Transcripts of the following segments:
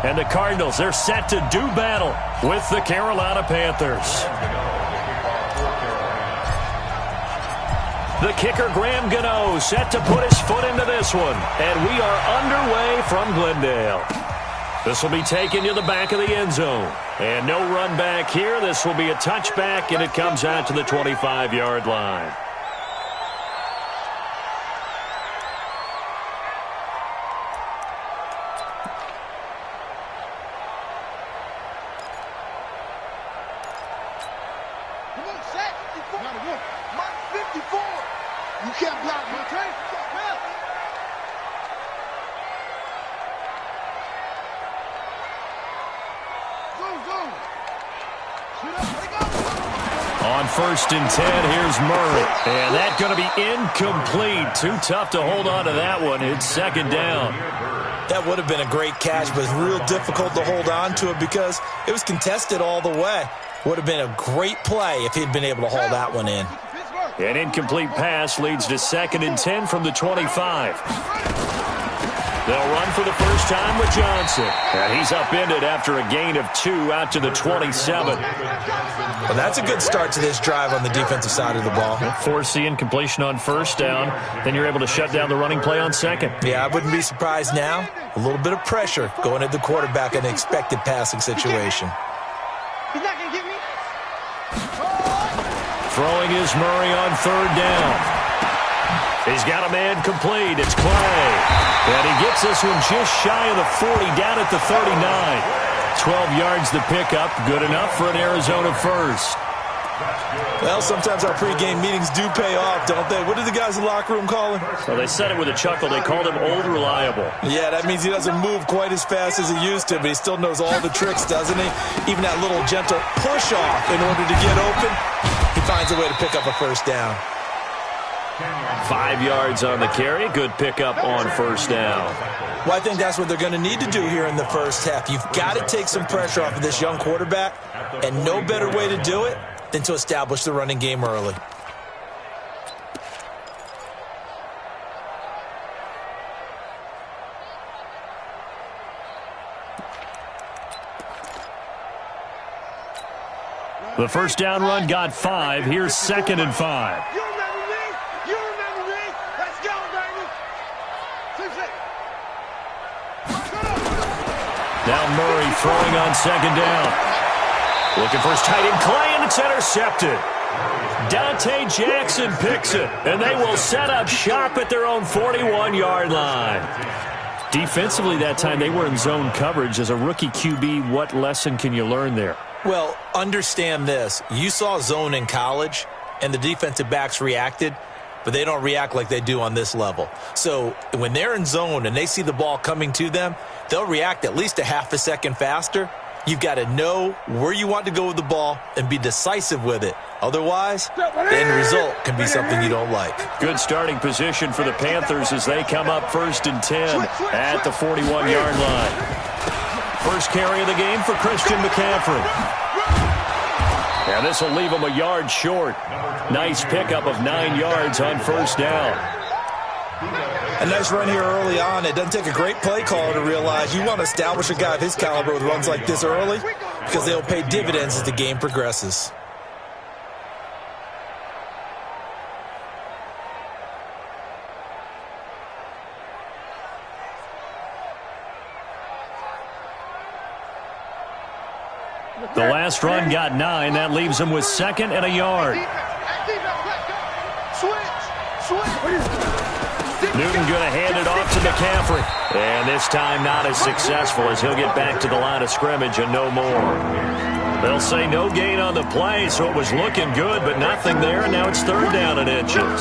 And the Cardinals, they're set to do battle with the Carolina Panthers. The kicker, Graham Gano, set to put his foot into this one. And we are underway from Glendale. This will be taken to the back of the end zone. And no run back here. This will be a touchback, and it comes out to the 25-yard line. On 1st and 10, here's Murray. And that's going to be incomplete. Too tough to hold on to that one. It's 2nd down. That would have been a great catch, but it's real difficult to hold on to it because it was contested all the way. Would have been a great play if he'd been able to haul that one in. An incomplete pass leads to 2nd and 10 from the 25. They'll run for the first time with Johnson. And he's upended after a gain of 2 out to the 27. Well, that's a good start to this drive on the defensive side of the ball. Force the incompletion on 1st down. Then you're able to shut down the running play on 2nd. Yeah, I wouldn't be surprised now. A little bit of pressure going at the quarterback in an expected passing situation. He's not going to get me. Throwing is Murray on 3rd down. He's got a man complete. It's Clay. And he gets this one just shy of the 40, down at the 39. 12 yards to pick up. Good enough for an Arizona first. Well, sometimes our pregame meetings do pay off, don't they? What did the guys in the locker room call him? So they said it with a chuckle. They called him Old Reliable. Yeah, that means he doesn't move quite as fast as he used to, but he still knows all the tricks, doesn't he? Even that little gentle push-off in order to get open, he finds a way to pick up a 1st down. 5 yards on the carry. Good pickup on 1st down. Well, I think that's what they're going to need to do here in the first half. You've got to take some pressure off of this young quarterback, and no better way to do it than to establish the running game early. The first down run got 5. Here's 2nd and 5. You remember me? You remember me? Let's go, baby. Now Murray throwing on 2nd down. Looking for his tight end, Clay, and it's intercepted. Dante Jackson picks it, and they will set up shop at their own 41-yard line. Defensively that time, they were in zone coverage. As a rookie QB, what lesson can you learn there? Well, understand this. You saw zone in college, and the defensive backs reacted, but they don't react like they do on this level. So when they're in zone and they see the ball coming to them, they'll react at least a half a second faster. You've got to know where you want to go with the ball and be decisive with it. Otherwise, the end result can be something you don't like. Good starting position for the Panthers as they come up 1st and 10 at the 41-yard line. First carry of the game for Christian McCaffrey. And this will leave him a yard short. Nice pickup of 9 yards on 1st down. A nice run here early on. It doesn't take a great play caller to realize you want to establish a guy of his caliber with runs like this early because they'll pay dividends as the game progresses. The last run got 9. That leaves him with 2nd and a yard. Newton going to hand it off to McCaffrey. And this time not as successful as he'll get back to the line of scrimmage and no more. They'll say no gain on the play, so it was looking good, but nothing there, and now it's 3rd down and inches.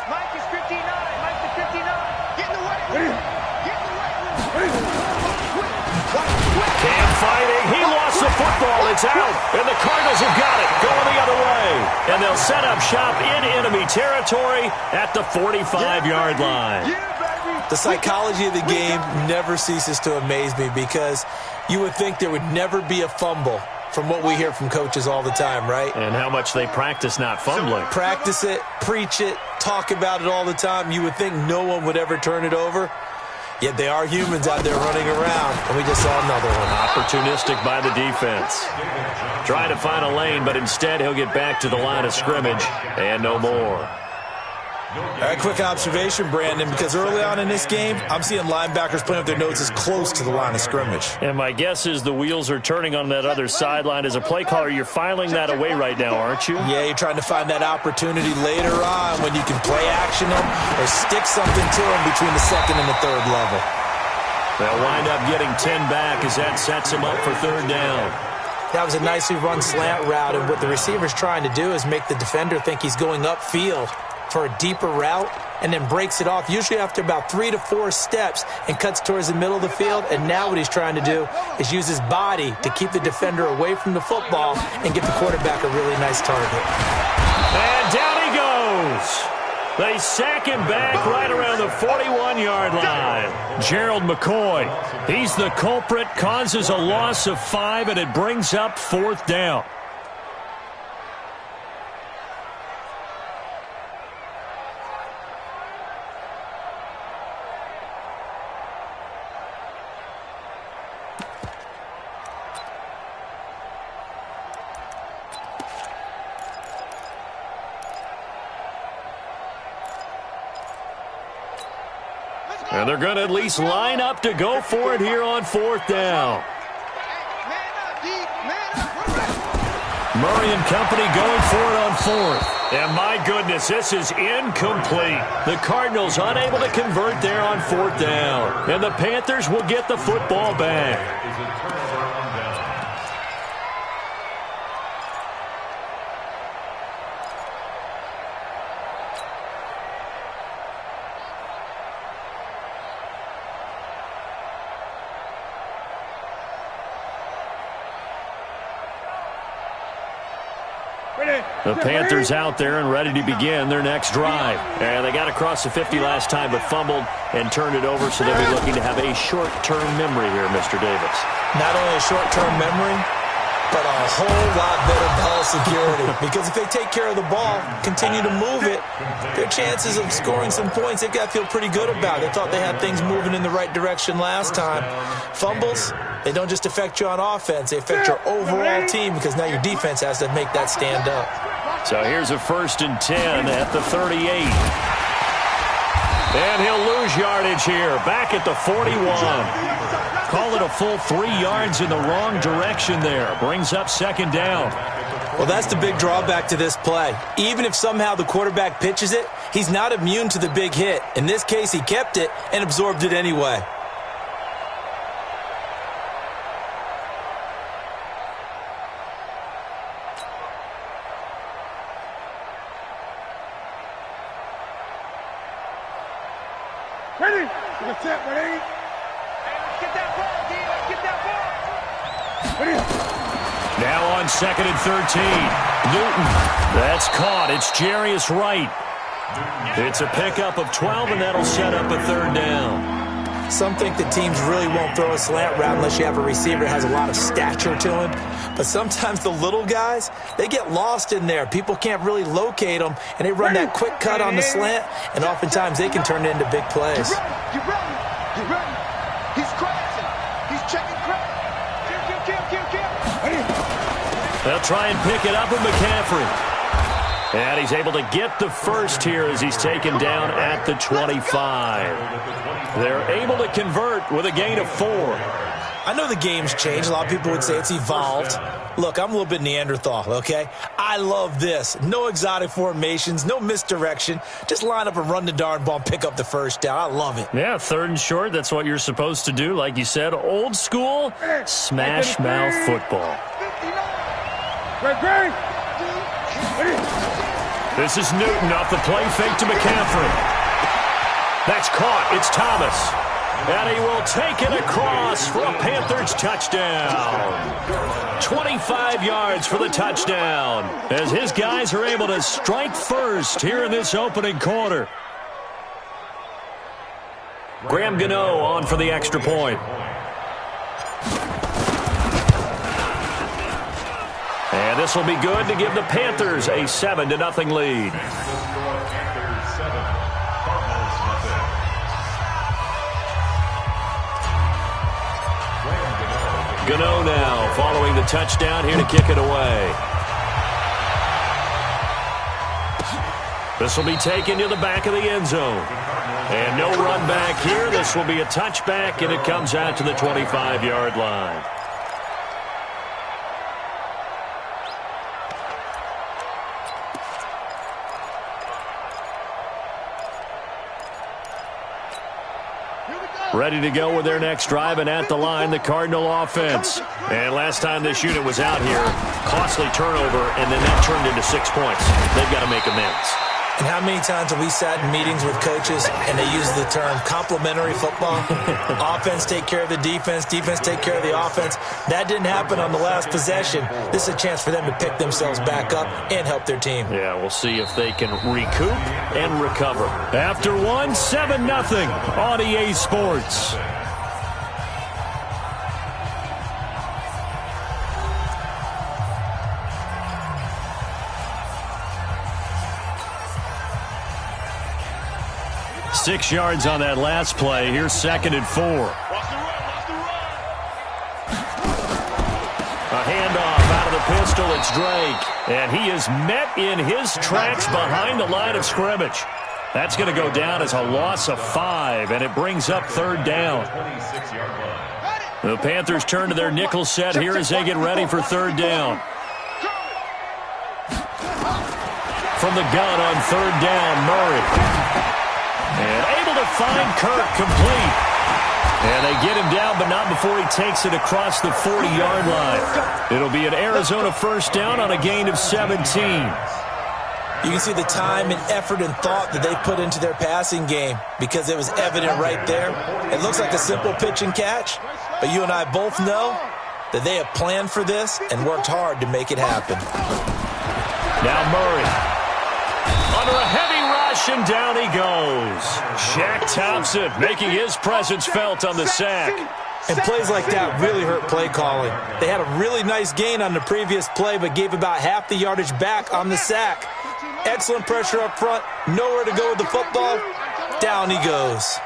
Mike is 59. Mike is 59. Get in the way. Get in the way. Cam fighting. He lost the football. It's out. And the Cardinals have got it. Going the other way. And they'll set up shop in enemy territory at the 45-yard line. The psychology of the game never ceases to amaze me because you would think there would never be a fumble from what we hear from coaches all the time, right? And how much they practice not fumbling. Practice it, preach it, talk about it all the time. You would think no one would ever turn it over. Yet they are humans out there running around, and we just saw another one. Opportunistic by the defense. Trying to find a lane, but instead he'll get back to the line of scrimmage, and no more. All right, quick observation, Brandon, because early on in this game, I'm seeing linebackers putting up their noses close to the line of scrimmage. And my guess is the wheels are turning on that other sideline. As a play caller, you're filing that away right now, aren't you? Yeah, you're trying to find that opportunity later on when you can play action them or stick something to them between the second and the third level. They'll wind up getting 10 back as that sets them up for third down. That was a nicely run slant route, and what the receiver's trying to do is make the defender think he's going upfield for a deeper route, and then breaks it off, usually after about 3 to 4 steps, and cuts towards the middle of the field. And now what he's trying to do is use his body to keep the defender away from the football and give the quarterback a really nice target. And down he goes. They sack him back right around the 41-yard line. Gerald McCoy, he's the culprit, causes a loss of 5, and it brings up fourth down. And they're going to at least line up to go for it here on fourth down. Murray and company going for it on fourth. And my goodness, this is incomplete. The Cardinals unable to convert there on fourth down. And the Panthers will get the football back. The Panthers out there and ready to begin their next drive. And they got across the 50 last time but fumbled and turned it over, so they'll be looking to have a short-term memory here, Mr. Davis. Not only a short-term memory, but a whole lot better ball security. Because if they take care of the ball, continue to move it, their chances of scoring some points, they've got to feel pretty good about it. They thought they had things moving in the right direction last time. Fumbles, they don't just affect you on offense, they affect your overall team because now your defense has to make that stand up. So here's a 1st and 10 at the 38. And he'll lose yardage here, back at the 41. Call it a full 3 yards in the wrong direction there. Brings up second down. Well, that's the big drawback to this play. Even if somehow the quarterback pitches it, he's not immune to the big hit. In this case, he kept it and absorbed it anyway. Ready? Get set, ready? Get that ball, D. Get that ball. Ready? Now on 2nd and 13. Newton. That's caught. It's Jarius Wright. It's a pickup of 12, and that'll set up a third down. Some think that teams really won't throw a slant route unless you have a receiver that has a lot of stature to him. But sometimes the little guys, they get lost in there. People can't really locate them, and they run that quick cut on the slant, and oftentimes they can turn it into big plays. You're ready. You're ready. He's crashing. He's checking crash. Kill. They'll try and pick it up with McCaffrey. And he's able to get the first here as he's taken down at the 25. They're able to convert with a gain of 4. I know the game's changed. A lot of people would say it's evolved. Look, I'm a little bit Neanderthal, okay? I love this. No exotic formations, no misdirection. Just line up and run the darn ball and pick up the first down. I love it. Yeah, 3rd and short, that's what you're supposed to do. Like you said, old school, smash mouth football. This is Newton off the play fake to McCaffrey. That's caught. It's Thomas. And he will take it across for a Panthers touchdown. 25 yards for the touchdown as his guys are able to strike first here in this opening quarter. Graham Gano on for the extra point. And this will be good to give the Panthers a 7-0 lead. Gano now following the touchdown here to kick it away. This will be taken to the back of the end zone. And no run back here. This will be a touchback, and it comes out to the 25-yard line. Ready to go with their next drive, and at the line, the Cardinal offense. And last time this unit was out here, costly turnover, and then that turned into 6 points. They've got to make amends. And how many times have we sat in meetings with coaches and they use the term complementary football? Offense take care of the defense, defense take care of the offense. That didn't happen on the last possession. This is a chance for them to pick themselves back up and help their team. Yeah, we'll see if they can recoup and recover. After one, 7-0 on EA Sports. Six yards on that last play. Here's 2nd and 4. A handoff out of the pistol. It's Drake. And he is met in his tracks behind the line of scrimmage. That's going to go down as a loss of 5, and it brings up 3rd down. The Panthers turn to their nickel set here as they get ready for 3rd down. From the gun on 3rd down, Murray. And able to find Kirk complete. And they get him down, but not before he takes it across the 40-yard line. It'll be an Arizona 1st down on a gain of 17. You can see the time and effort and thought that they put into their passing game because it was evident right there. It looks like a simple pitch and catch, but you and I both know that they have planned for this and worked hard to make it happen. Now Murray. Under a heavy rush, and down he goes. Shaq Thompson making his presence felt on the sack. And plays like that really hurt play calling. They had a really nice gain on the previous play, but gave about half the yardage back on the sack. Excellent pressure up front. Nowhere to go with the football. Down he goes.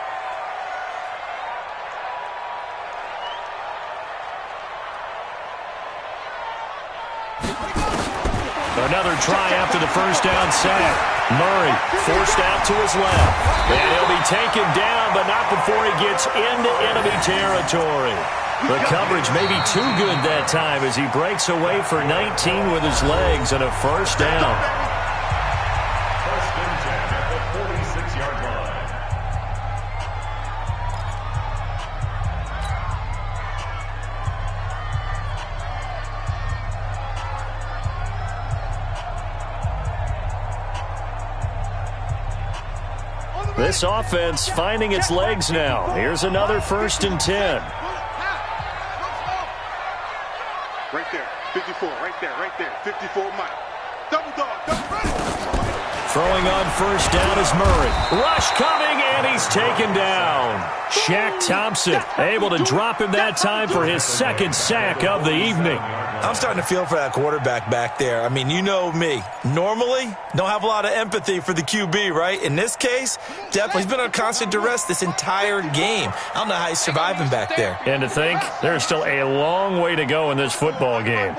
Another try after the 1st down sack. Murray forced out to his left. And he'll be taken down, but not before he gets into enemy territory. The coverage may be too good that time as he breaks away for 19 with his legs and a 1st down. 1st and 10 at the 46-yard line. This offense finding its legs now. Here's another 1st and 10. Right there, 54, right there, 54 mile. Double dog, double ready. Throwing on 1st down is Murray. Rush coming, and he's taken down. Shaq Thompson able to drop him that time for his 2nd sack of the evening. I'm starting to feel for that quarterback back there. I mean, you know me. Normally, don't have a lot of empathy for the QB, right? In this case, definitely, he's been on constant duress this entire game. I don't know how he's surviving back there. And to think, there's still a long way to go in this football game.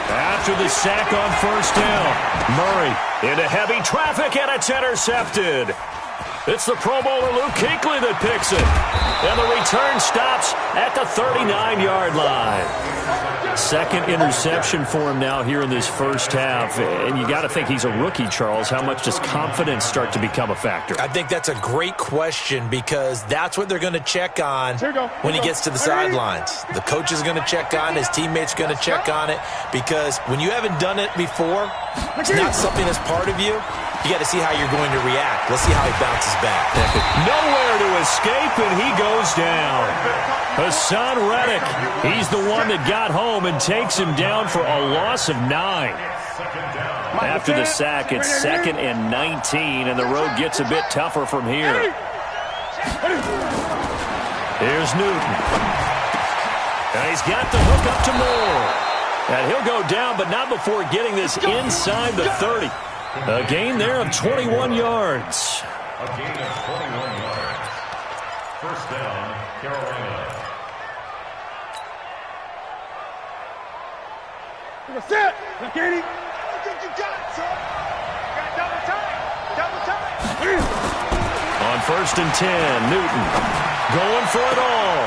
After the sack on 1st down, Murray into heavy traffic, and it's intercepted. It's the Pro Bowler Luke Kuechly that picks it. And the return stops at the 39-yard line. 2nd interception for him now here in this 1st half. And you got to think he's a rookie, Charles. How much does confidence start to become a factor? I think that's a great question because that's what they're going to check on when he gets to the sidelines. The coach is going to check on it. His teammates going to check on it because when you haven't done it before, it's not something that's part of you. You got to see how you're going to react. Let's see how he bounces back. Nowhere to escape, and he goes down. Hassan Reddick, he's the one that got home and takes him down for a loss of 9. After the sack, it's 2nd and 19, and the road gets a bit tougher from here. Here's Newton. And he's got the hook up to Moore. And he'll go down, but not before getting this inside the 30. A gain there of 21 yards. A gain of 21 yards. First down, Carolina. Set. Look at him. I think you got it, son. Got double time. Double time. On 1st and 10, Newton going for it all.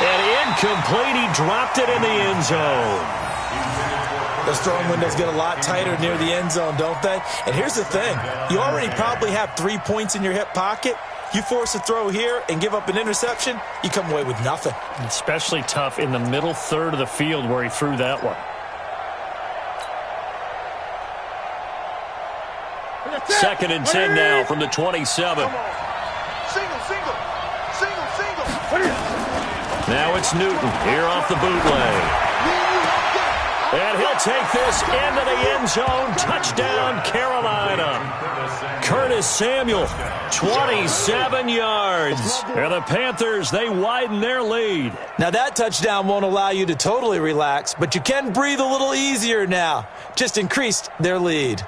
And incomplete. He dropped it in the end zone. Those throwing windows get a lot tighter near the end zone, don't they? And here's the thing. You already probably have 3 points in your hip pocket. You force a throw here and give up an interception, you come away with nothing. Especially tough in the middle third of the field where he threw that one. 2nd and 10 now from the 27. Single. Now it's Newton here off the bootleg. And he'll take this into the end zone. Touchdown, Carolina. Curtis Samuel, 27 yards. And the Panthers, they widen their lead. Now that touchdown won't allow you to totally relax, but you can breathe a little easier now. Just increased their lead.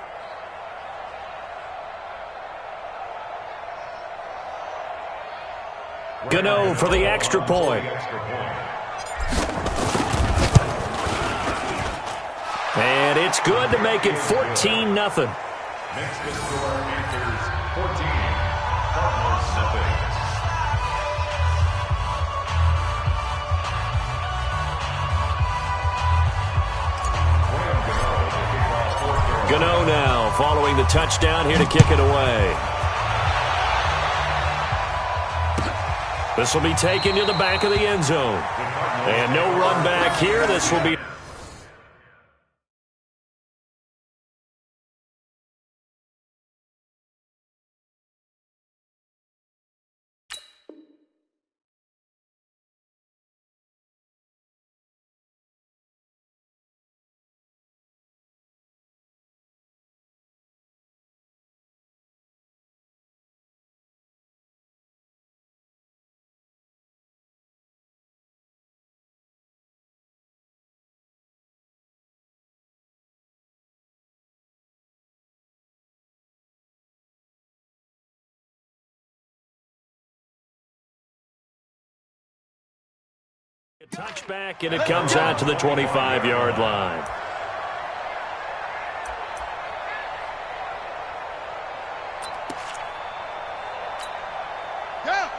Gano for the extra point. And it's good to make it 14-0. Next to score, Panthers 14, Cardinals nothing. Gano now following the touchdown here to kick it away. This will be taken to the back of the end zone. And no run back here. This will be... touchback, and it comes out to the 25-yard line.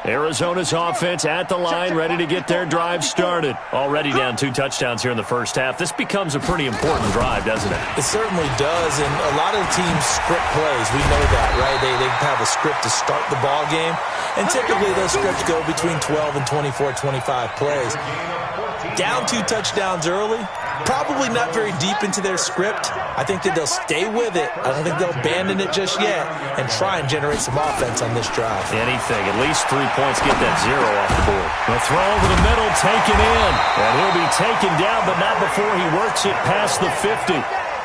Arizona's offense at the line, ready to get their drive started. Already down 2 touchdowns here in the first half. This becomes a pretty important drive, doesn't it? It certainly does, and a lot of the teams script plays. We know that, right? They have a script to start the ball game, and typically those scripts go between 12 and 24, 25 plays. Down 2 touchdowns early, probably not very deep into their script. I think that they'll stay with it. I don't think they'll abandon it just yet and try and generate some offense on this drive. Anything, at least 3 points, get that 0 off the board. The throw over the middle, taken in. And he'll be taken down, but not before he works it past the 50.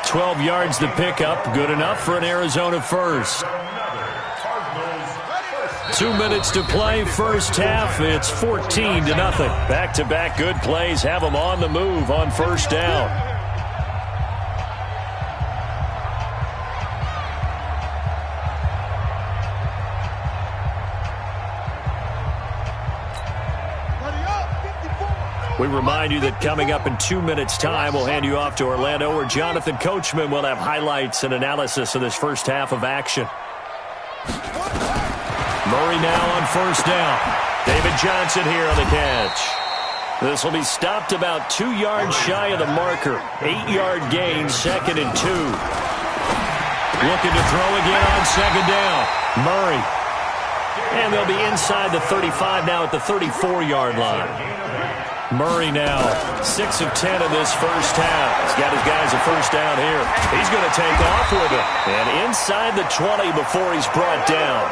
12 yards to pick up, good enough for an Arizona first. 2 minutes to play, first half. It's 14-0. Back-to-back good plays have them on the move on first down. We remind you that coming up in 2 minutes' time, we'll hand you off to Orlando, where Jonathan Coachman will have highlights and analysis of this first half of action. Murray now on first down. David Johnson here on the catch. This will be stopped about 2 yards shy of the marker. 8-yard gain, 2nd and 2. Looking to throw again on 2nd down. Murray. And they'll be inside the 35 now at the 34-yard line. Murray now, 6 of 10 in this first half. He's got his guys a first down here. He's going to take off with it. And inside the 20 before he's brought down.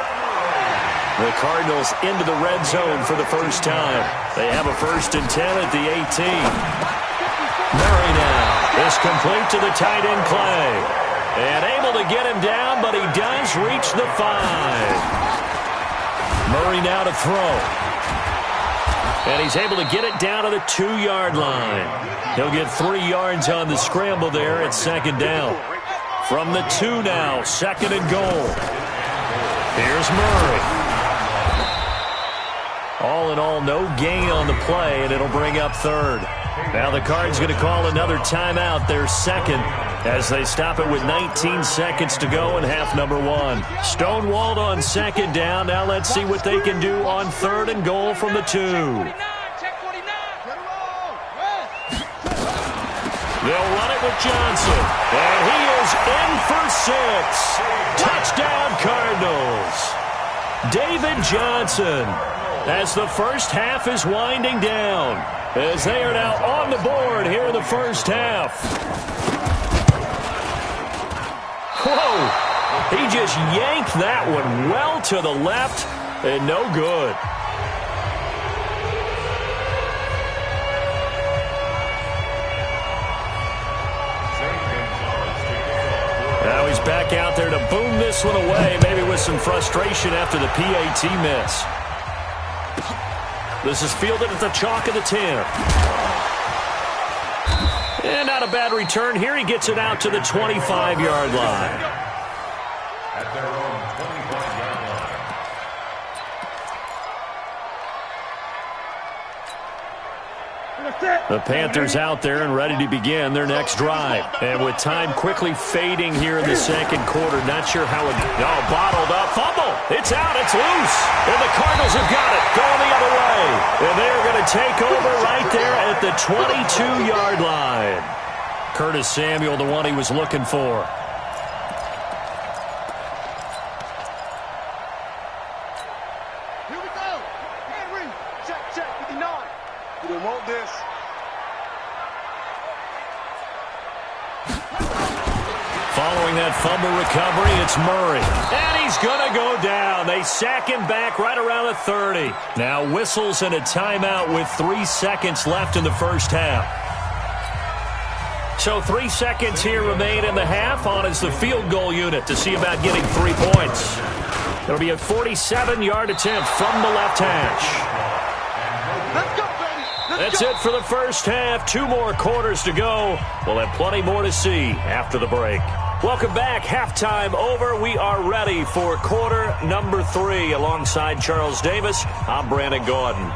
The Cardinals into the red zone for the first time. They have a 1st and 10 at the 18. Murray now is complete to the tight end Clay. And able to get him down, but he does reach the 5. Murray now to throw. And he's able to get it down to the 2-yard line. He'll get 3 yards on the scramble there at second down. From the 2 now, second and goal. Here's Murray. All in all, no gain on the play, and it'll bring up third. Now the Cards going to call another timeout, their second, as they stop it with 19 seconds to go in half number 1. Stonewalled on second down. Now let's see what they can do on third and goal from the 2. They'll run it with Johnson, and he is in for 6. Touchdown, Cardinals. David Johnson, as the first half is winding down, as they are now on the board here in the first half. Whoa, he just yanked that one well to the left, and no good. Now he's back out there to boom this one away, maybe with some frustration after the PAT miss. This is fielded at the chalk of the 10. And not a bad return here. He gets it out to the 25-yard line. At their own 25-yard line. The Panthers out there and ready to begin their next drive. And with time quickly fading here in the second quarter, not sure how it... Oh, bottled up. Fumble. It's out. It's loose. And the Cardinals have got it. Going the other way. And they're going to take over right there at the 22-yard line. Curtis Samuel, the one he was looking for. Here we go. Henry. Check, 59. You don't want this. Following that fumble recovery, it's Murray. And he's going to go down. They sack him back right around the 30. Now whistles and a timeout with 3 seconds left in the first half. So 3 seconds here remain in the half. On is the field goal unit to see about getting 3 points. It'll be a 47-yard attempt from the left hash. Let's go, baby. That's it for the first half. 2 more quarters to go. We'll have plenty more to see after the break. Welcome back. Halftime over. We are ready for quarter number 3. Alongside Charles Davis, I'm Brandon Gordon.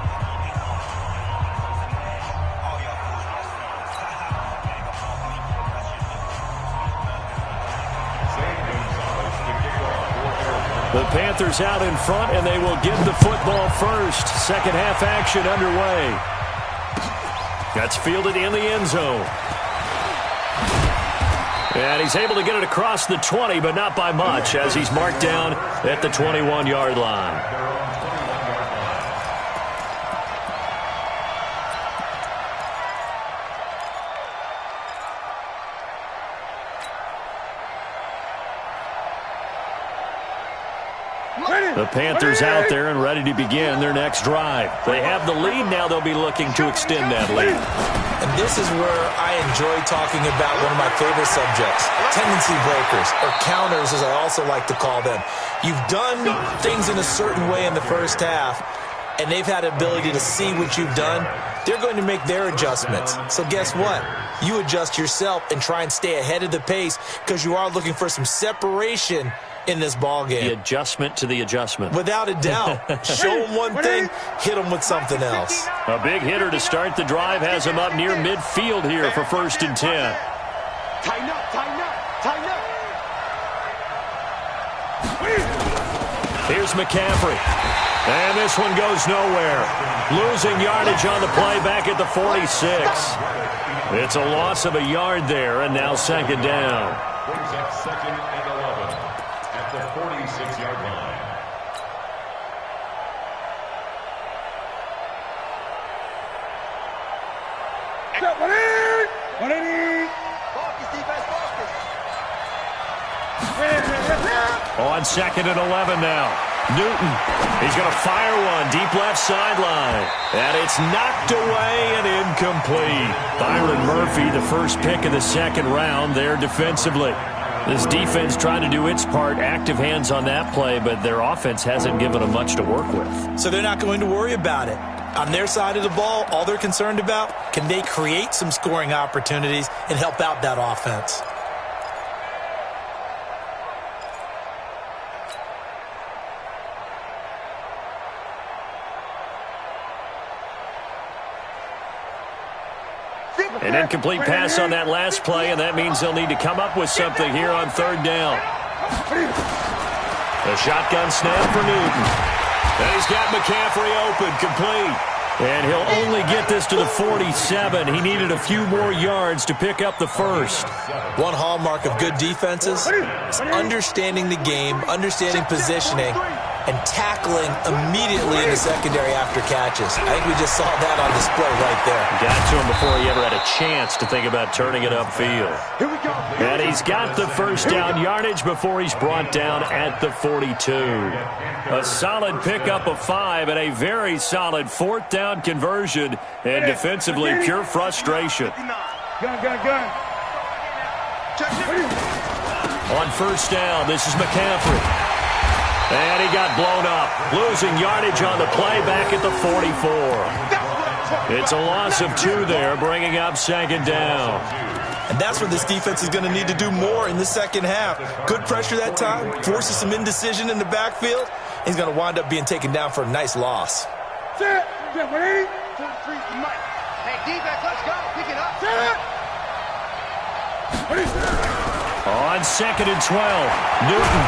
The Panthers out in front, and they will get the football first. Second half action underway. That's fielded in the end zone. And he's able to get it across the 20, but not by much, as he's marked down at the 21-yard line. The Panthers out there and ready to begin their next drive. They have the lead. Now they'll be looking to extend that lead. And this is where I enjoy talking about one of my favorite subjects, tendency breakers, or counters as I also like to call them. You've done things in a certain way in the first half, and they've had the ability to see what you've done. They're going to make their adjustments. So guess what? You adjust yourself and try and stay ahead of the pace because you are looking for some separation in this ball game. The adjustment to the adjustment. Without a doubt. Show them one thing, hit them with something else. A big hitter to start the drive has him up near midfield here for 1st and 10. Tighten up, tighten up, tighten up. Here's McCaffrey. And this one goes nowhere. Losing yardage on the play back at the 46. It's a loss of a yard there, and now second down. Brings up 2nd and 11 at the 46-yard line. On 2nd and 11 now. Newton, he's going to fire one deep left sideline. And it's knocked away and incomplete. Byron Murphy, the first pick of the 2nd round there defensively. This defense trying to do its part, active hands on that play, but their offense hasn't given them much to work with. So they're not going to worry about it. On their side of the ball, all they're concerned about, can they create some scoring opportunities and help out that offense? An incomplete pass on that last play, and that means they'll need to come up with something here on third down. A shotgun snap for Newton. And he's got McCaffrey open, complete. And he'll only get this to the 47. He needed a few more yards to pick up the first. One hallmark of good defenses is understanding the game, understanding positioning, and tackling immediately in the secondary after catches. I think we just saw that on display right there. Got to him before he ever had a chance to think about turning it upfield. And he's got the first down yardage before he's brought down at the 42. A solid pickup of 5 and a very solid fourth down conversion. And defensively, pure frustration. Gun. On first down, this is McCaffrey. And he got blown up, losing yardage on the play back at the 44. It's a loss of 2 there, bringing up second down. And that's where this defense is going to need to do more in the second half. Good pressure that time, forces some indecision in the backfield. He's going to wind up being taken down for a nice loss. Hey, defense, let's go. Pick it up. On second and 12, Newton.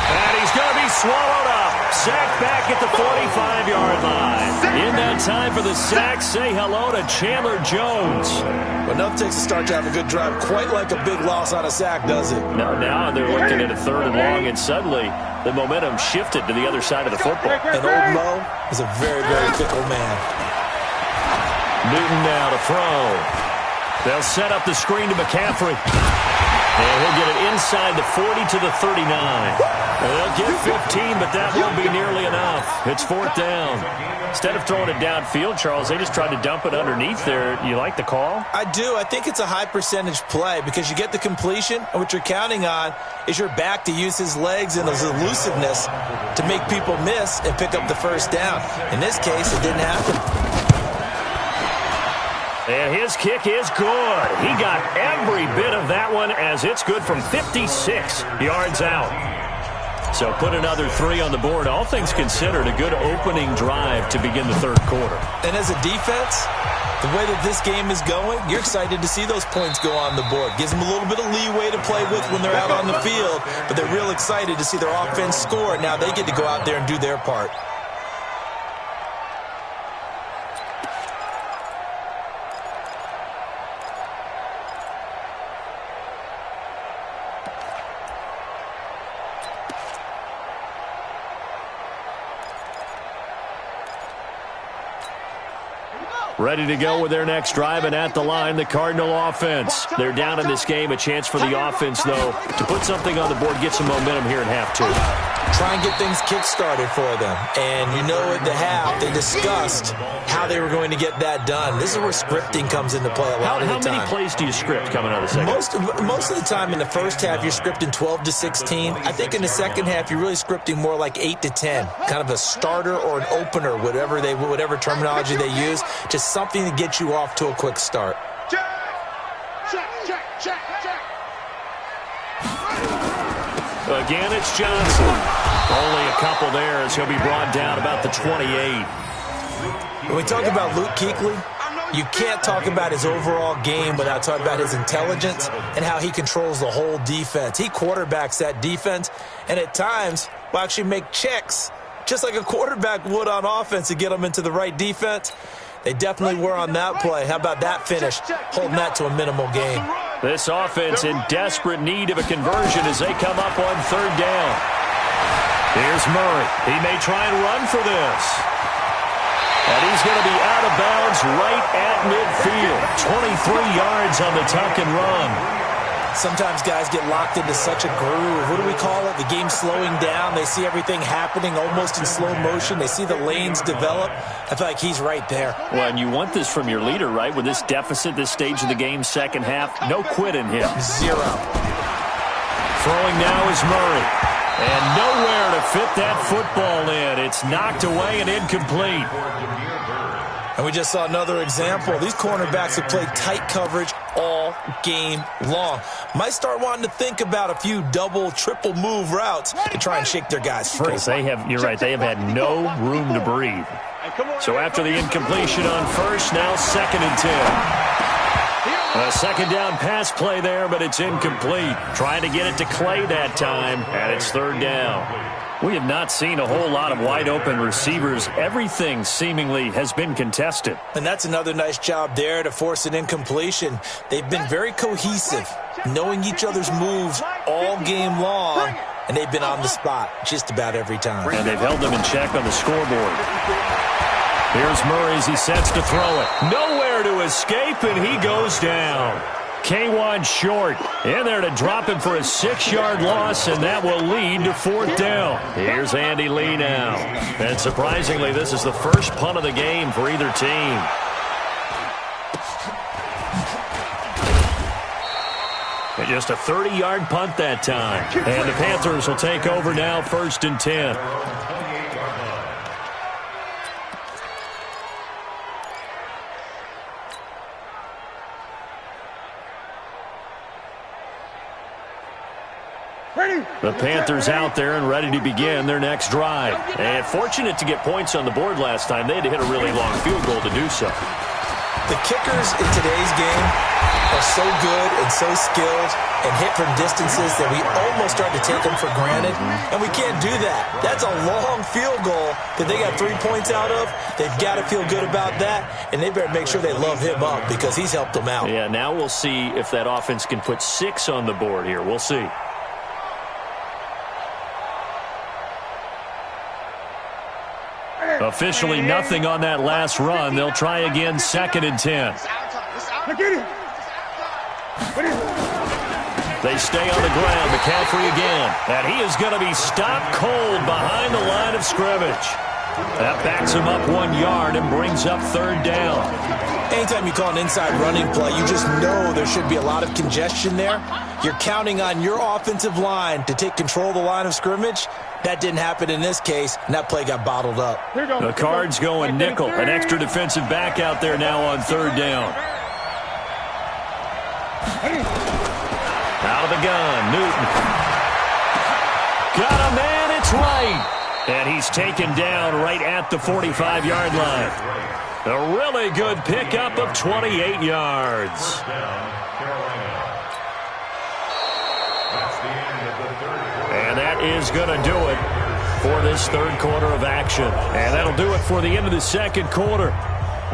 And he's going to be swallowed up. Sacked back at the 45-yard line. In that time for the sack, say hello to Chandler Jones. But enough takes a start to have a good drive. Quite like a big loss on a sack, does it? Now they're looking at a third and long, and suddenly the momentum shifted to the other side of the football. And old Mo is a very, very fickle man. Newton now to throw. They'll set up the screen to McCaffrey. And he'll get it inside the 40 to the 39. They'll get 15, but that won't be nearly enough. It's fourth down. Instead of throwing it downfield, Charles, they just tried to dump it underneath there. You like the call? I do. I think it's a high percentage play because you get the completion, and what you're counting on is your back to use his legs and his elusiveness to make people miss and pick up the first down. In this case, it didn't happen. And his kick is good. He got every bit of that one as it's good from 56 yards out. So put another 3 on the board. All things considered, a good opening drive to begin the third quarter. And as a defense, the way that this game is going, you're excited to see those points go on the board. Gives them a little bit of leeway to play with when they're out on the field, but they're real excited to see their offense score. Now they get to go out there and do their part. Ready to go with their next drive, and at the line, the Cardinal offense. They're down in this game. A chance for the offense, though, to put something on the board, get some momentum here in half 2. Try and get things kick-started for them. And you know at the half, they discussed how they were going to get that done. This is where scripting comes into play a lot of the time. How many plays do you script coming out of the second? Most of the time in the first half, you're scripting 12 to 16. I think in the second half, you're really scripting more like 8 to 10. Kind of a starter or an opener, whatever terminology they use. Just something to get you off to a quick start. Check. Again, it's Johnson. Only a couple there as he'll be brought down about the 28. When we talk about Luke Kuechly, you can't talk about his overall game without talking about his intelligence and how he controls the whole defense. He quarterbacks that defense, and at times will actually make checks, just like a quarterback would on offense to get them into the right defense. They definitely were on that play. How about that finish, holding that to a minimal gain? This offense in desperate need of a conversion as they come up on third down. Here's Murray. He may try and run for this. And he's going to be out of bounds right at midfield. 23 yards on the tuck and run. Sometimes guys get locked into such a groove. What do we call it? The game's slowing down. They see everything happening almost in slow motion. They see the lanes develop. I feel like he's right there. Well, and you want this from your leader, right? With this deficit, this stage of the game, second half, no quit in him. 0. Throwing now is Murray. And nowhere to fit that football in. It's knocked away and incomplete. And we just saw another example. These cornerbacks have played tight coverage all game long. Might start wanting to think about a few double, triple move routes to try and shake their guys free. You're right, they have had no room to breathe. So after the incompletion on first, now 2nd and 10. A second down pass play there, but it's incomplete. Trying to get it to Clay that time, and it's 3rd down. We have not seen a whole lot of wide-open receivers. Everything seemingly has been contested. And that's another nice job there to force an incompletion. They've been very cohesive, knowing each other's moves all game long, and they've been on the spot just about every time. And they've held them in check on the scoreboard. Here's Murray as he sets to throw it. Nowhere to escape, and he goes down. K1 short. In there to drop him for a 6-yard loss, and that will lead to 4th down. Here's Andy Lee now. And surprisingly, this is the first punt of the game for either team. And just a 30-yard punt that time. And the Panthers will take over now, 1st and 10. The Panthers out there and ready to begin their next drive. And fortunate to get points on the board last time. They had to hit a really long field goal to do so. The kickers in today's game are so good and so skilled and hit from distances that we almost start to take them for granted. And we can't do that. That's a long field goal that they got 3 points out of. They've got to feel good about that, and they better make sure they love him up because he's helped them out. Yeah, now we'll see if that offense can put 6 on the board here. We'll see. Officially nothing on that last run. They'll try again, 2nd and 10. They stay on the ground. McCaffrey again. And he is going to be stopped cold behind the line of scrimmage. That backs him up 1 yard and brings up 3rd down. Anytime you call an inside running play, you just know there should be a lot of congestion there. You're counting on your offensive line to take control of the line of scrimmage. That didn't happen in this case, and that play got bottled up. The Cards going nickel. An extra defensive back out there now on 3rd down. Out of the gun, Newton. Got a man, it's right. And he's taken down right at the 45-yard line. A really good pickup of 28 yards. And that is going to do it for this 3rd quarter of action. And that'll do it for the end of the 2nd quarter.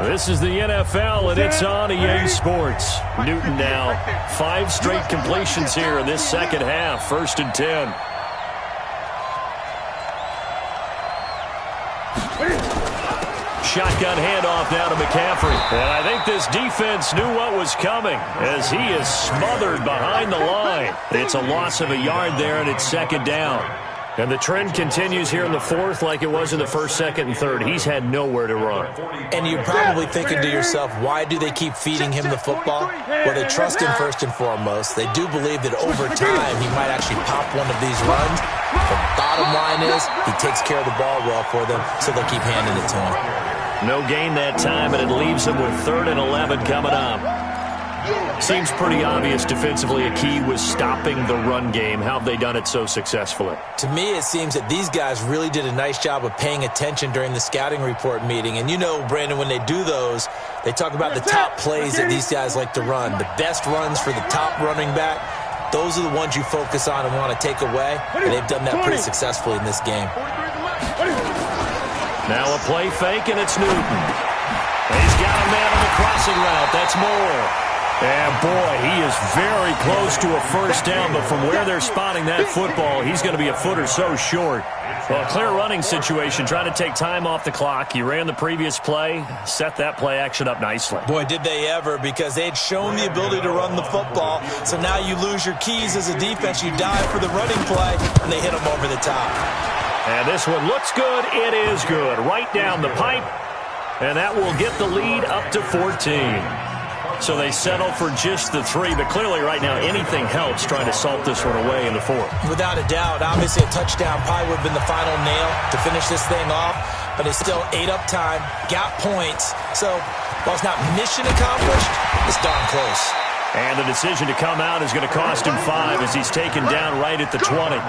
This is the NFL, and it's on EA Sports. Newton now, 5 straight completions here in this 2nd half, 1st and 10. Shotgun handoff now to McCaffrey. And I think this defense knew what was coming as he is smothered behind the line. It's a loss of a yard there, and it's 2nd down. And the trend continues here in the 4th like it was in the 1st, 2nd, and 3rd. He's had nowhere to run. And you're probably thinking to yourself, why do they keep feeding him the football? Well, they trust him first and foremost. They do believe that over time he might actually pop one of these runs. The bottom line is he takes care of the ball well for them, so they'll keep handing it to him. No gain that time, and it leaves them with 3rd and 11 coming up. Seems pretty obvious defensively a key was stopping the run game. How have they done it so successfully? To me, it seems that these guys really did a nice job of paying attention during the scouting report meeting. And you know, Brandon, when they do those, they talk about the top plays that these guys like to run. The best runs for the top running back, those are the ones you focus on and want to take away. And they've done that pretty successfully in this game. Now a play fake, and it's Newton. He's got a man on the crossing route. That's Moore. And, boy, he is very close to a 1st down, but from where they're spotting that football, he's going to be a foot or so short. Well, a clear running situation, trying to take time off the clock. He ran the previous play, set that play action up nicely. Boy, did they ever, because they had shown the ability to run the football. So now you lose your keys as a defense. You dive for the running play, and they hit him over the top. And this one looks good. It is good. Right down the pipe. And that will get the lead up to 14. So they settle for just the 3, but clearly right now anything helps trying to salt this one away in the 4th. Without a doubt, obviously a touchdown probably would have been the final nail to finish this thing off, but it's still ate up time, got points. So while it's not mission accomplished, it's darn close. And the decision to come out is going to cost him 5 as he's taken down right at the 20.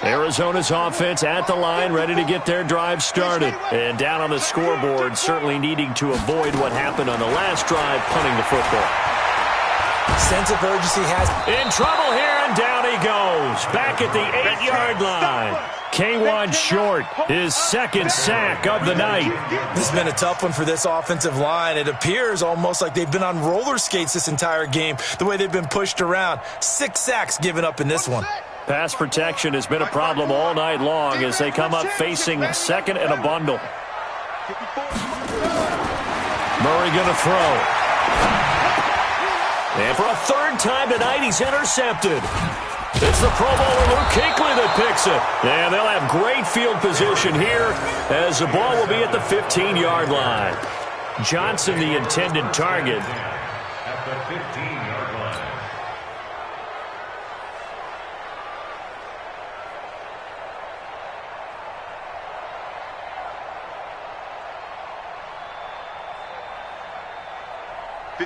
Arizona's offense at the line, ready to get their drive started. And down on the scoreboard, certainly needing to avoid what happened on the last drive, punting the football. Sense of urgency has... In trouble here, and down he goes. Back at the 8-yard line. K1 short, his 2nd sack of the night. This has been a tough one for this offensive line. It appears almost like they've been on roller skates this entire game, the way they've been pushed around. 6 sacks given up in this one. Pass protection has been a problem all night long as they come up facing 2nd and a bundle. Murray going to throw. And for a 3rd time tonight, he's intercepted. It's the Pro Bowler Luke Kuechly that picks it. And they'll have great field position here as the ball will be at the 15-yard line. Johnson, the intended target. At the 15-yard line.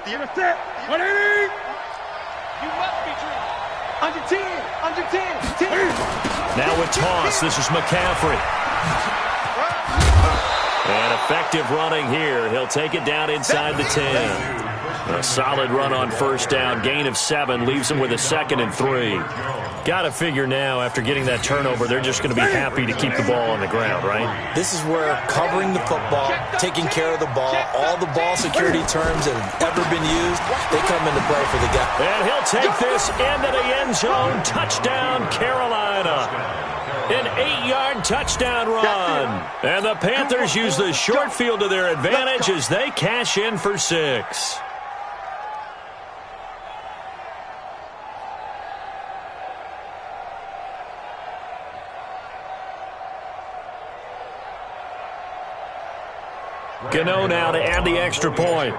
Intercept. 180. You must be true. Under 10. Under 10. 10. Now with toss, this is McCaffrey. And effective running here. He'll take it down inside the 10. A solid run on 1st down. Gain of 7 leaves him with a 2nd and 3. Got to figure now, after getting that turnover, they're just going to be happy to keep the ball on the ground, right? This is where covering the football, taking care of the ball, all the ball security terms that have ever been used, they come into play for the guy. And he'll take this into the end zone. Touchdown, Carolina. An 8-yard touchdown run. And the Panthers use the short field to their advantage as they cash in for 6. Gano now to add the extra point.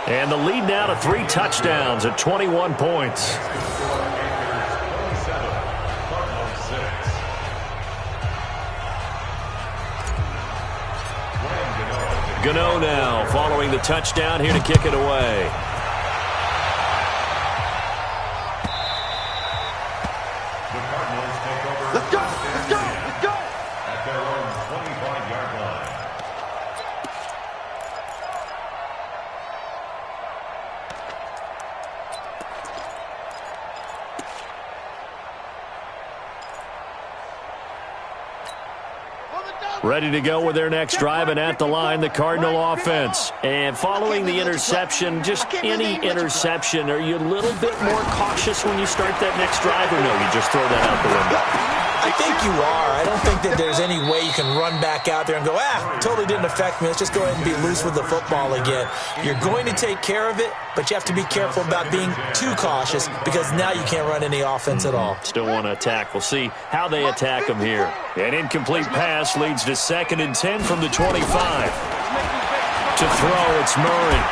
And the lead now to 3 touchdowns at 21 points. Gano now following the touchdown here to kick it away. Let's go. Let's go. Let's go. At their own 25-yard line. Ready to go with their next drive, and at the line, the Cardinal offense. And following the interception, just any interception, are you a little bit more cautious when you start that next drive, or no, you just throw that out the window? I think you are. I don't think that there's any way you can run back out there and go, totally didn't affect me. Let's just go ahead and be loose with the football again. You're going to take care of it, but you have to be careful about being too cautious because now you can't run any offense at all. Still want to attack. We'll see how they attack them here. An incomplete pass leads to 2nd and 10 from the 25. To throw, it's Murray.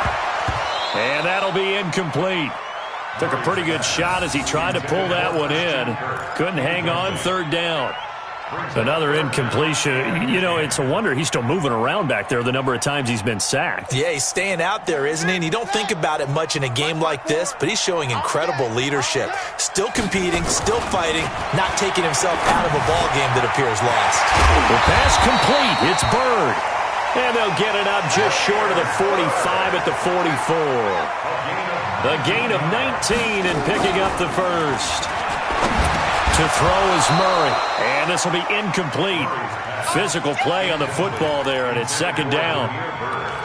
And that'll be incomplete. Took a pretty good shot as he tried to pull that one in. Couldn't hang on 3rd down. Another incompletion. You know, it's a wonder he's still moving around back there the number of times he's been sacked. Yeah, he's staying out there, isn't he? And you don't think about it much in a game like this, but he's showing incredible leadership. Still competing, still fighting, not taking himself out of a ball game that appears lost. The pass complete. It's Bird. And they'll get it up just short of the 45 at the 44. The gain of 19 and picking up the 1st. To throw is Murray. And this will be incomplete. Physical play on the football there, and it's 2nd down.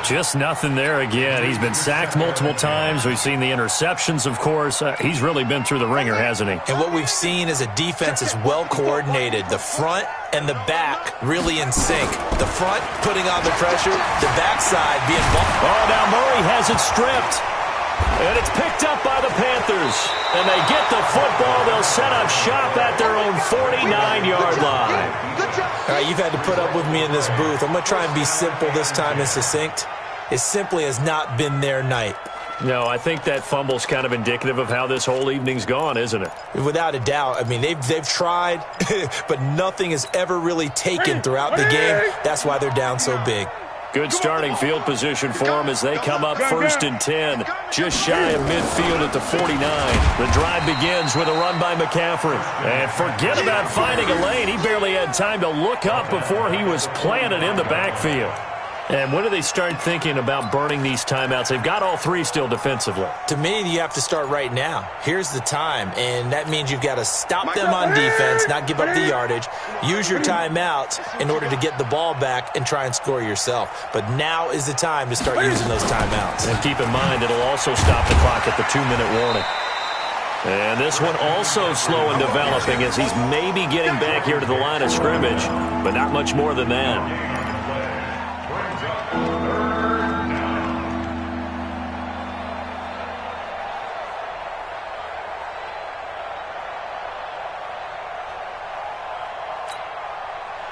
Just nothing there again. He's been sacked multiple times. We've seen the interceptions, of course. He's really been through the ringer, hasn't he? And what we've seen is a defense that's well coordinated. The front and the back really in sync. The front putting on the pressure, the backside being bumped. Oh, now Murray has it stripped. And it's picked up by the Panthers. And they get the football. They'll set up shop at their own 49-yard line. All right, you've had to put up with me in this booth. I'm going to try and be simple this time and succinct. It simply has not been their night. No, I think that fumble's kind of indicative of how this whole evening's gone, isn't it? Without a doubt. I mean, they've tried, but nothing has ever really taken throughout the game. That's why they're down so big. Good starting field position for them as they come up 1st and 10, just shy of midfield at the 49. The drive begins with a run by McCaffrey. And forget about finding a lane. He barely had time to look up before he was planted in the backfield. And when do they start thinking about burning these timeouts? They've got all three still defensively. To me, you have to start right now. Here's the time, and that means you've got to stop them on defense, not give up the yardage, use your timeouts in order to get the ball back and try and score yourself. But now is the time to start using those timeouts. And keep in mind, it'll also stop the clock at the 2-minute warning. And this one also slow in developing as he's maybe getting back here to the line of scrimmage, but not much more than that.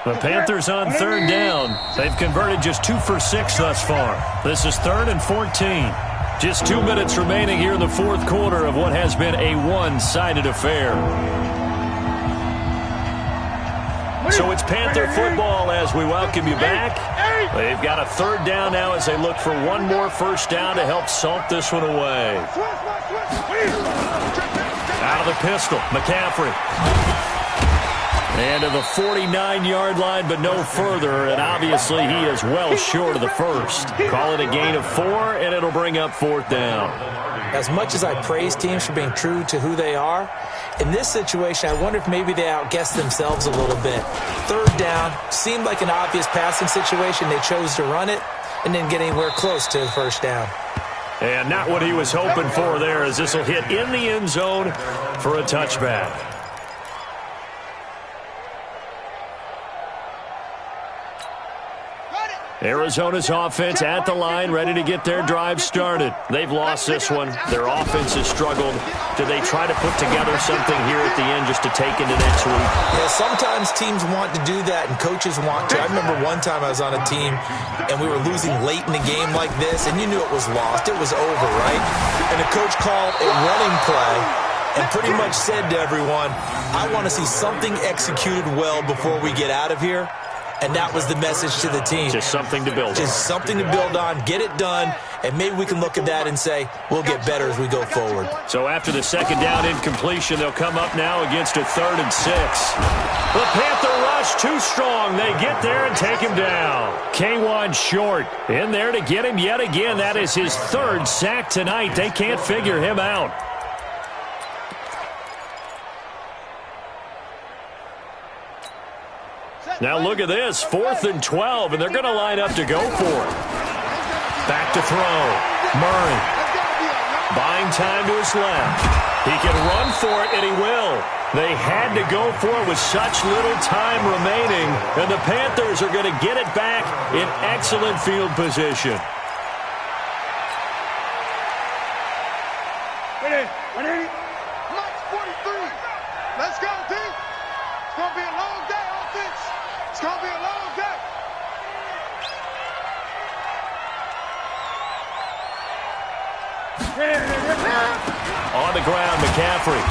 The Panthers on 3rd down. They've converted just 2 for 6 thus far. This is 3rd and 14. Just 2 minutes remaining here in the 4th quarter of what has been a one-sided affair. So it's Panther football as we welcome you back. They've got a 3rd down now as they look for one more first down to help salt this one away. Out of the pistol, McCaffrey. And to the 49-yard line, but no further. And obviously, he is well short of the first. Call it a gain of 4, and it'll bring up 4th down. As much as I praise teams for being true to who they are, in this situation, I wonder if maybe they outguessed themselves a little bit. 3rd down, seemed like an obvious passing situation. They chose to run it and didn't get anywhere close to the first down. And not what he was hoping for there, as this will hit in the end zone for a touchback. Arizona's offense at the line, ready to get their drive started. They've lost this one. Their offense has struggled. Do they try to put together something here at the end just to take into next week? Yeah, sometimes teams want to do that, and coaches want to. I remember one time I was on a team, and we were losing late in the game like this, and you knew it was lost. It was over, right? And the coach called a running play and pretty much said to everyone, I want to see something executed well before we get out of here. And that was the message to the team. Just something to build on. Just something to build on, get it done, and maybe we can look at that and say, we'll get better as we go forward. So after the 2nd down incompletion, they'll come up now against a 3rd and 6. The Panther rush too strong. They get there and take him down. K1 short in there to get him yet again. That is his 3rd sack tonight. They can't figure him out. Now look at this, 4th and 12, and they're going to line up to go for it. Back to throw. Murray. Buying time to his left. He can run for it, and he will. They had to go for it with such little time remaining, and the Panthers are going to get it back in excellent field position. Ready? Max 43. Let's go, team. It's going to be a long day, offense. It's going to be a long day. On the ground, McCaffrey.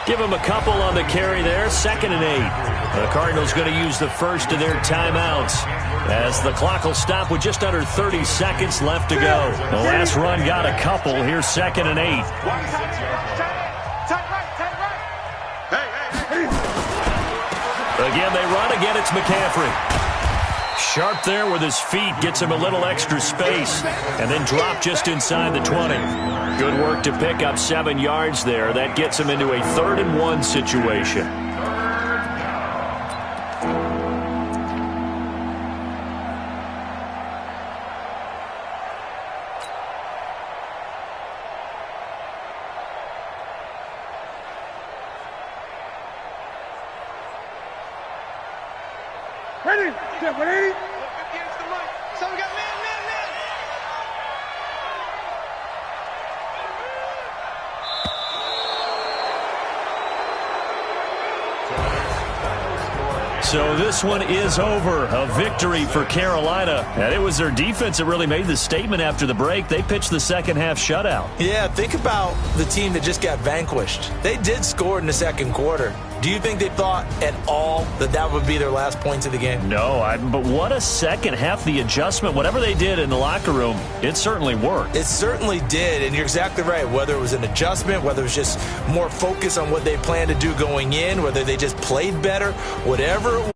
Give him a couple on the carry there. 2nd and 8. The Cardinals going to use the first of their timeouts as the clock will stop with just under 30 seconds left to go. The last run got a couple. Here's 2nd and 8. Again, they run. Again, it's McCaffrey. Sharp there with his feet. Gets him a little extra space. And then drop just inside the 20. Good work to pick up 7 yards there. That gets him into a 3rd and 1 situation. Ready? Step 180. So this one is over. A victory for Carolina. And it was their defense that really made the statement after the break. They pitched the second half shutout. Yeah, think about the team that just got vanquished. They did score in the second quarter. Do you think they thought at all that that would be their last points of the game? No, but what a second half. The adjustment, whatever they did in the locker room, it certainly worked. It certainly did, and you're exactly right. Whether it was an adjustment, whether it was just more focus on what they planned to do going in, whether they just played better, whatever it was.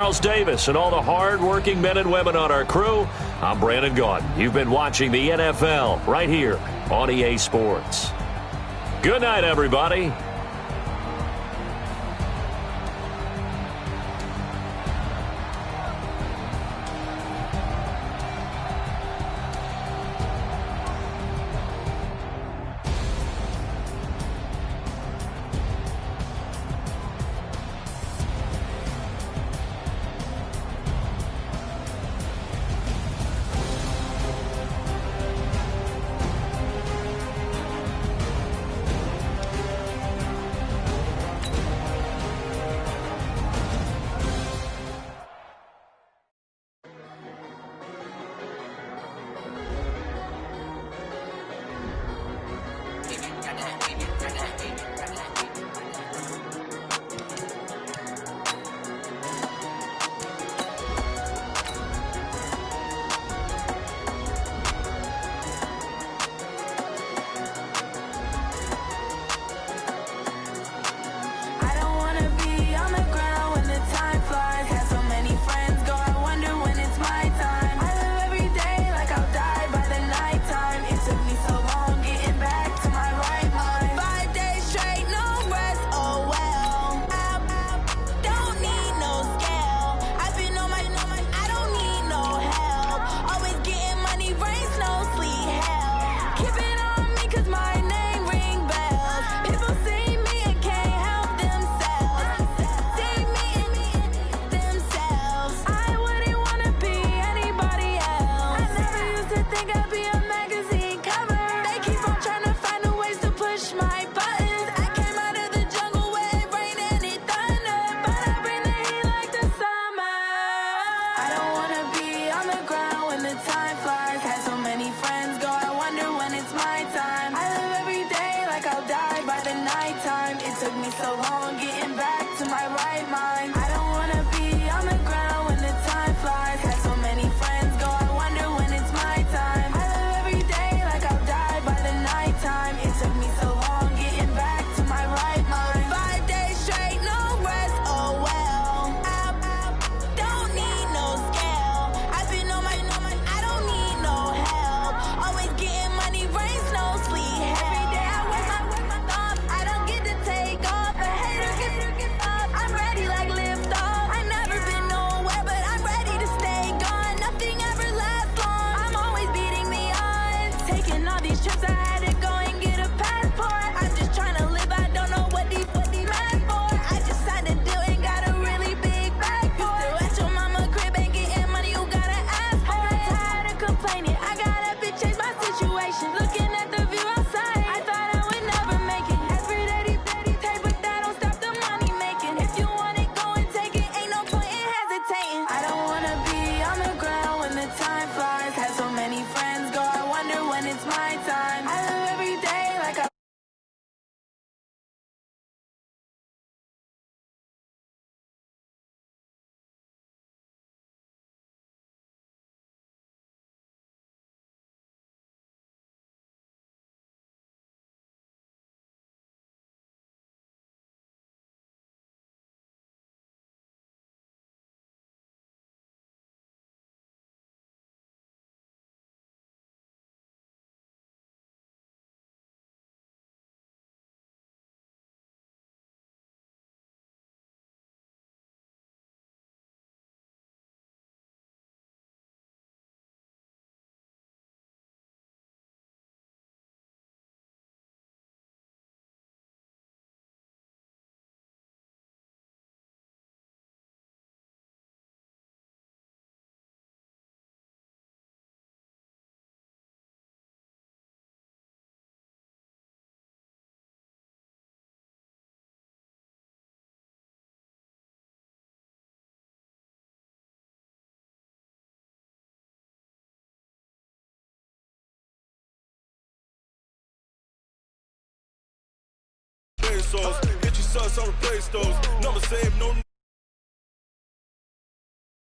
Charles Davis and all the hard-working men and women on our crew. I'm Brandon Gaudin. You've been watching the NFL right here on EA Sports. Good night, everybody. When the time flies, had so many friends go, I wonder when it's my time. I love sauce. Get your sus, I'll replace those. Number saved, no